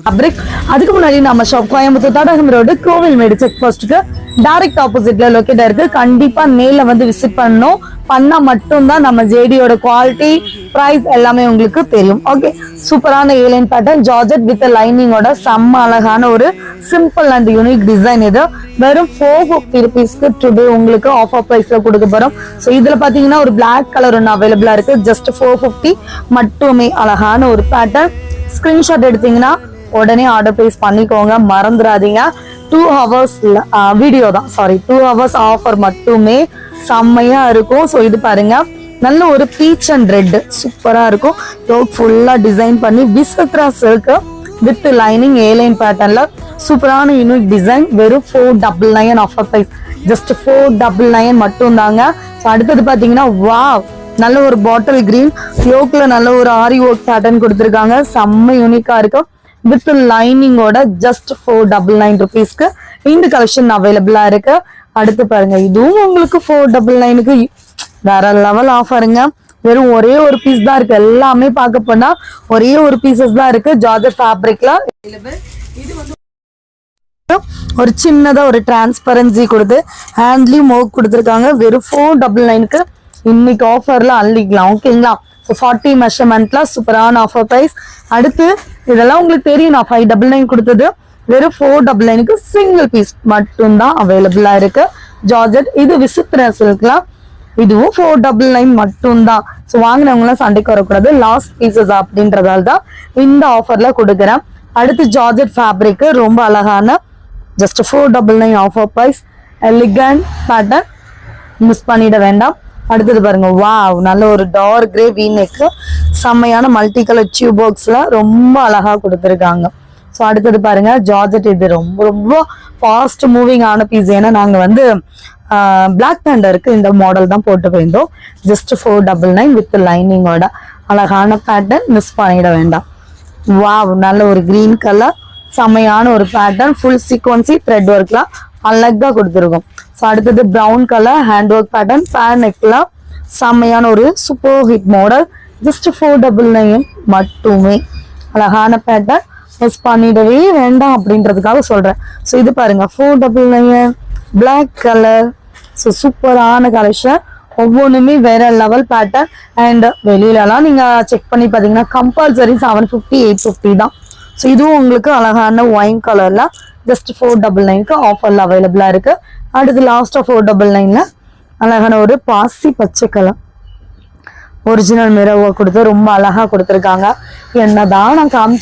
Fabric. அதுக்கு முன்னாடி நம்ம shop Coimbatore Thadagam road Kovilmedu check போஸ்ட்டுக்கு டைரக்ட் ஆப்போசிட்ல லொக்கேட் இருக்கு. கண்டிப்பா நேர்ல வந்து விசிட் பண்ணணும். பண்ணா மட்டும்தான் நம்ம ஜேடியோட குவாலிட்டி பிரைஸ் எல்லாமே உங்களுக்கு தெரியும். ஓகே, சூப்பரான ஏலைன் பேட்டர்ன் ஜார்ஜெட் வித் லைனிங்கோட செம்ம அழகான ஒரு சிம்பிள் அண்ட் யூனிக் டிசைன். இது வெறும் 450 rupeesக்கு டுடே உங்களுக்கு ஆஃபர் பிரைஸ்ல கொடுக்க போறோம். ஸோ இதுல பாத்தீங்கன்னா ஒரு பிளாக் கலர் ஒன்று அவைலபிளா இருக்கு. ஜஸ்ட் 450 மட்டுமே. அழகான ஒரு பேட்டர்ன். ஸ்கிரீன்ஷாட் எடுத்தீங்கன்னா உடனே ஆர்டர் பிளேஸ் பண்ணிக்கோங்க, மறந்துடாதீங்க. 2 hours வீடியோ தான், சாரி 2 hours ஆஃபர் மட்டுமே. செம்மையா இருக்கும். ஸோ இது பாருங்க, நல்ல ஒரு பீச் அண்ட் ரெட் சூப்பரா இருக்கும். ஃபுல்லா டிசைன் பண்ணி Vichitra silk with lining A line பேட்டர்ன்ல சூப்பரான யூனிக் டிசைன். வெறும் 499 ஆஃபர் பிரைஸ். ஜஸ்ட் 499 மட்டும் தாங்க. ஸோ அடுத்தது பாத்தீங்கன்னா வாவ், நல்ல ஒரு பாட்டில் கிரீன் யோக்ல நல்ல ஒரு ஆரி ஒர்க் பேட்டர்ன் கொடுத்துருக்காங்க. செம்ம யூனிக்கா இருக்கும் வித் லைனிங்கோட. ஜஸ்ட் 499 rupeesக்கு இந்த கலெக்ஷன் அவைலபிளா இருக்கு. அடுத்து பாருங்க, இதுவும் உங்களுக்கு 499க்கு வேற லெவல் ஆஃபருங்க. வெறும் ஒரே ஒரு பீஸ் தான் இருக்கு. எல்லாமே பார்க்க போனா ஒரே ஒரு பீசஸ் தான் இருக்கு. ஜார்ஜெட் ஃபேப்ரிக்ல இது வந்து ஒரு சின்னதா ஒரு டிரான்ஸ்பரன்சி கொடுத்து ஹேண்ட்லயும் மோக் கொடுத்துருக்காங்க. வெறும் 499க்கு இன்னைக்கு ஆஃபர்ல அள்ளிக்கலாம். ஓகேங்களா? 40 மெஷர்மெண்ட்ல சூப்பரான ஆஃபர் பிரைஸ். அடுத்து இதெல்லாம் உங்களுக்கு தெரியும், நான் 599 கொடுத்தது. வெறும் 499க்கு சிங்கிள் பீஸ் மட்டும்தான் அவைலபிளா இருக்கு. ஜார்ஜெட் இது விசித்ரா சில்க்லாம். இதுவும் 499 மட்டும்தான். ஸோ வாங்கினவங்க எல்லாம் சண்டைக்கு வரக்கூடாது, லாஸ்ட் பீசஸ் அப்படின்றதால தான் இந்த ஆஃபர்ல கொடுக்குறேன். அடுத்து ஜார்ஜெட் ஃபேப்ரிக் ரொம்ப அழகான just 499 offer price. Elegant pattern, miss பண்ணிட வேண்டாம். அடுத்தது பாருங்க, வாவ், நல்ல ஒரு டார்க் கிரே வீநெக் செம்மையான மல்டி கலர் டியூப் பாக்ஸ்ல ரொம்ப அழகா கொடுத்துருக்காங்க. ஸோ அடுத்தது பாருங்க ஜார்ஜெட். இது ரொம்ப ரொம்ப ஃபாஸ்ட் மூவிங் ஆன பீஸ். ஏன்னா நாங்க வந்து பிளாக் பேண்டருக்கு இந்த மாடல் தான் போட்டு போயிருந்தோம். ஜஸ்ட் 499 வித் லைனிங்கோட அழகான பேட்டர்ன், மிஸ் பண்ணிட வேண்டாம். வாவ், நல்ல ஒரு கிரீன் கலர் செம்மையான ஒரு பேட்டர்ன். ஃபுல் சீக்வன்சி த்ரெட் ஒர்க்லாம் அழகா கொடுத்துருக்கோம். ஸோ அடுத்தது brown colour hand work pattern பேன் நெக்ல செம்மையான ஒரு சூப்பர் ஹிட் மாடல். ஜஸ்ட் 499 மட்டுமே. அழகான பேட்டர்ன், மிஸ் பண்ணிடவே வேண்டாம் அப்படின்றதுக்காக சொல்றேன். ஸோ இது பாருங்க 499 பிளாக் கலர். ஸோ சூப்பரான கலெக்ஷன். ஒவ்வொன்றுமே வேற லெவல் பேட்டர்ன். அண்ட் வெளியிலலாம் நீங்க செக் பண்ணி பார்த்தீங்கன்னா கம்பல்சரி 750 850 தான். ஸோ இதுவும் உங்களுக்கு அழகான ஒயின் கலர்ல ஜஸ்ட் 499க்கு ஆஃபர்ல அவைலபிளா இருக்கு. அடுத்து லாஸ்டா 499ல அழகான ஒரு பாசி பச்சை கலர் ஒரிஜினல் மிரர் கொடுத்து ரொம்ப அழகா கொடுத்துருக்காங்க. என்னதான் நான் காமிச்சு